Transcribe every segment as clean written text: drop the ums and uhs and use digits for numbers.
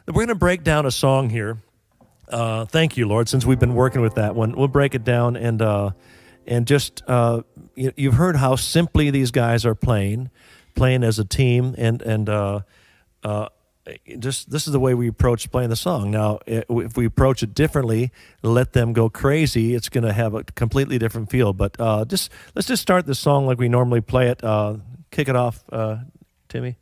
We're going to break down a song here. Thank you, Lord, since we've been working with that one. We'll break it down and just, you've heard how simply these guys are playing as a team, and just this is the way we approach playing the song. Now, if we approach it differently, let them go crazy, it's going to have a completely different feel. But let's just start the song like we normally play it. Kick it off, Timmy.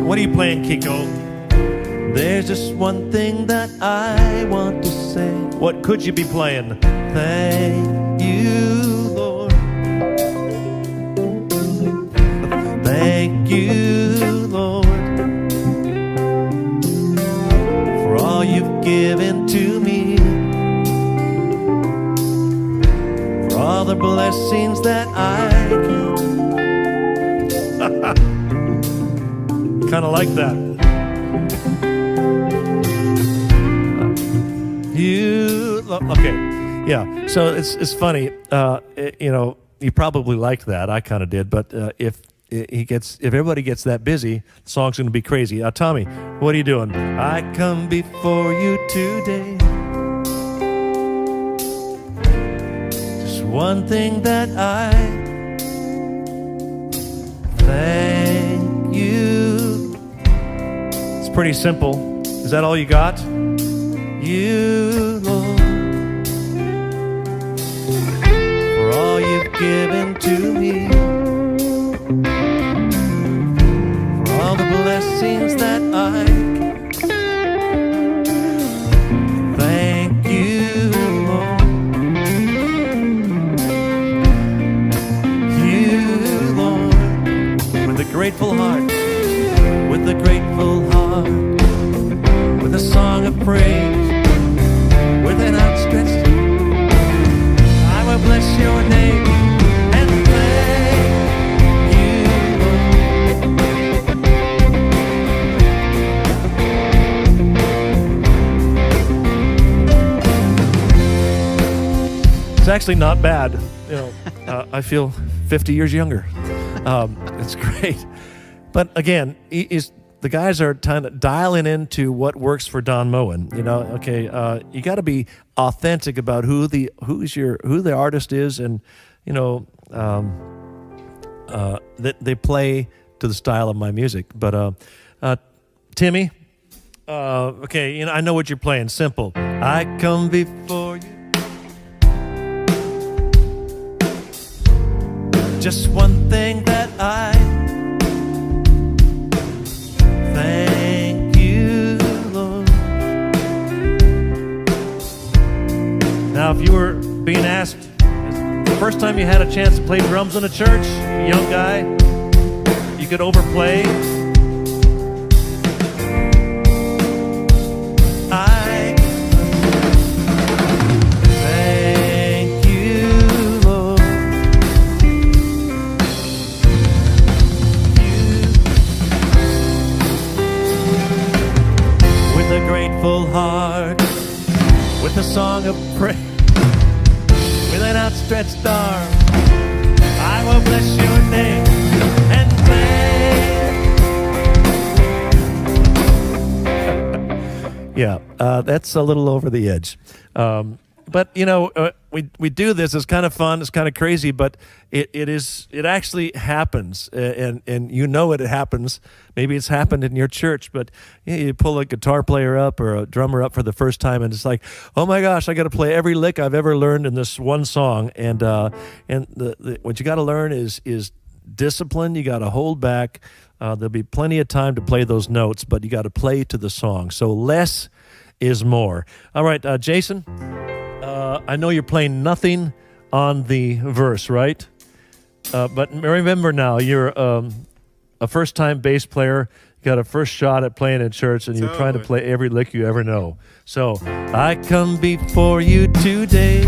What are you playing, Kiko? There's just one thing that I want to say. What could you be playing? Thank you, Lord. Thank you, Lord, for all you've given to me, for all the blessings that I can. Kind of like that. Okay, yeah. So it's funny. You probably liked that. I kind of did. But if everybody gets that busy, the song's going to be crazy. Tommy, what are you doing? I come before you today. Just one thing that I thank you. Pretty simple. Is that all you got? You, Lord, for all you've given to me, for all the blessings that I thank you, Lord. You, Lord, with a grateful heart, with a grateful heart, with a song of praise, with an outstretched, I will bless your name and thank you. It's actually not bad. I feel 50 years younger. It's great. But again, the guys are kind of dialing into what works for Don Moen. You got to be authentic about who the artist is, and that they play to the style of my music. But Timmy, okay, I know what you're playing. Simple. I come before you. Just one thing that I thank you, Lord. Now, if you were being asked, the first time you had a chance to play drums in a church, a young guy, you could overplay. I thank you, Lord. With a grateful heart, with a song of praise, with an outstretched arm, I will bless your name and thank. Yeah, that's a little over the edge. But we do this. It's kind of fun. It's kind of crazy, but it actually happens, and it happens. Maybe it's happened in your church, but you pull a guitar player up or a drummer up for the first time, and it's like, oh my gosh, I got to play every lick I've ever learned in this one song. And what you got to learn is discipline. You got to hold back. There'll be plenty of time to play those notes, but you got to play to the song. So less is more. All right, Jason. I know you're playing nothing on the verse, right? But remember now, you're a first-time bass player. got a first shot at playing in church, and you're trying to play every lick you ever know. So, I come before you today.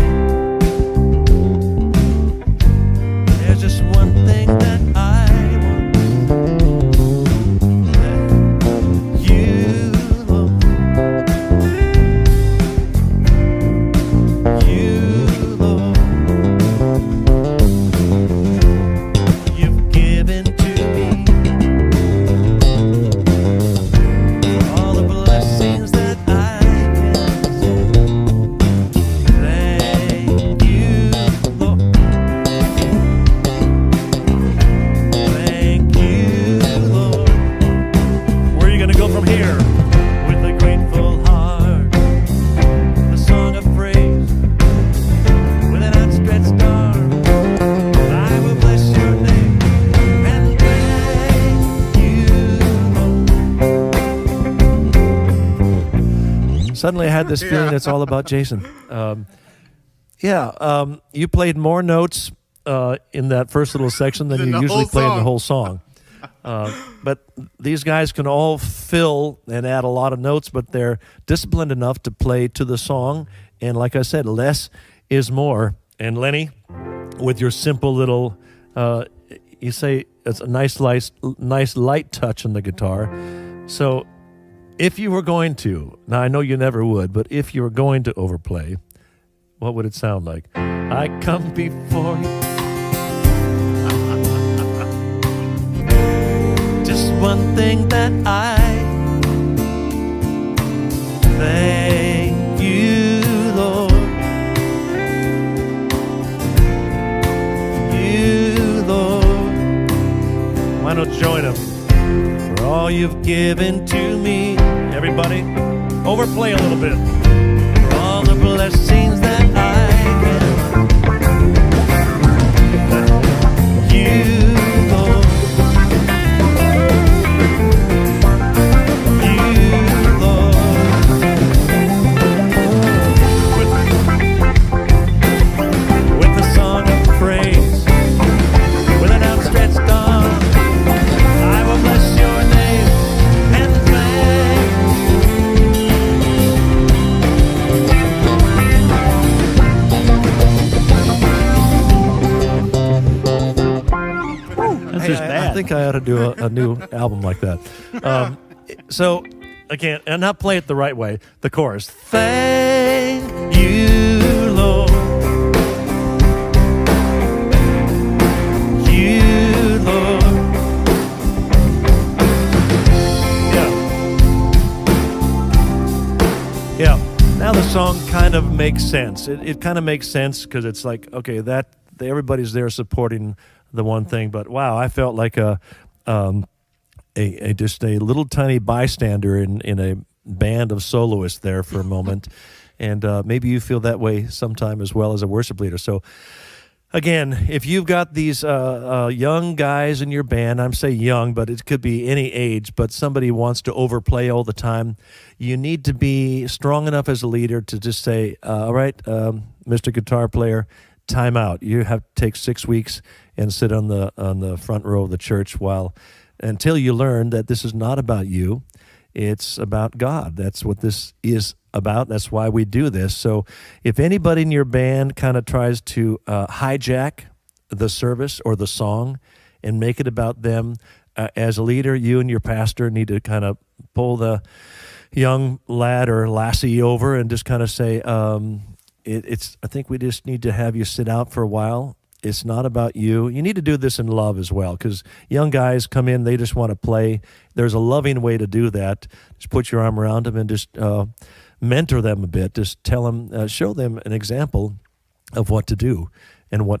There's just one thing that I want. That you, Lord. You, Lord. You've given to me all the blessings that I can see. Thank you, Lord. Thank you, Lord. Where are you going to go from here? With a grateful heart, a song of praise, with an outstretched arm, I will bless your name and thank you, Lord. Suddenly I had this feeling it's all about Jason. You played more notes in that first little section than you usually play in the whole song. But these guys can all fill and add a lot of notes, but they're disciplined enough to play to the song. And like I said, less is more. And Lenny, with your simple little, you say it's a nice light touch on the guitar. So if you were going to, now I know you never would, but if you were going to overplay, what would it sound like? I come before you. Just one thing that I thank you, Lord. You, Lord. Why don't you join them? For all you've given to me. Everybody, overplay a little bit. For all the blessings that I get. You, Lord. I think I ought to do a new album like that. So, again, and not play it the right way, the chorus. Thank you, Lord. You, Lord. Yeah. Now the song kind of makes sense. It kind of makes sense because it's like, okay, that everybody's there supporting the one thing, but wow, I felt like just a little tiny bystander in a band of soloists there for a moment, and maybe you feel that way sometime as well as a worship leader. So again, if you've got these young guys in your band, I'm saying young, but it could be any age, but somebody wants to overplay all the time, you need to be strong enough as a leader to just say, all right, Mr. Guitar Player, time out. You have to take 6 weeks and sit on the front row of the church until you learn that this is not about you. It's about God. That's what this is about. That's why we do this. So if anybody in your band kind of tries to hijack the service or the song and make it about them, as a leader, you and your pastor need to kind of pull the young lad or lassie over and just kind of say, I think we just need to have you sit out for a while. It's not about you. You need to do this in love as well, because young guys come in, they just want to play. There's a loving way to do that. Just put your arm around them and just mentor them a bit. Just tell them, show them an example of what to do and what not.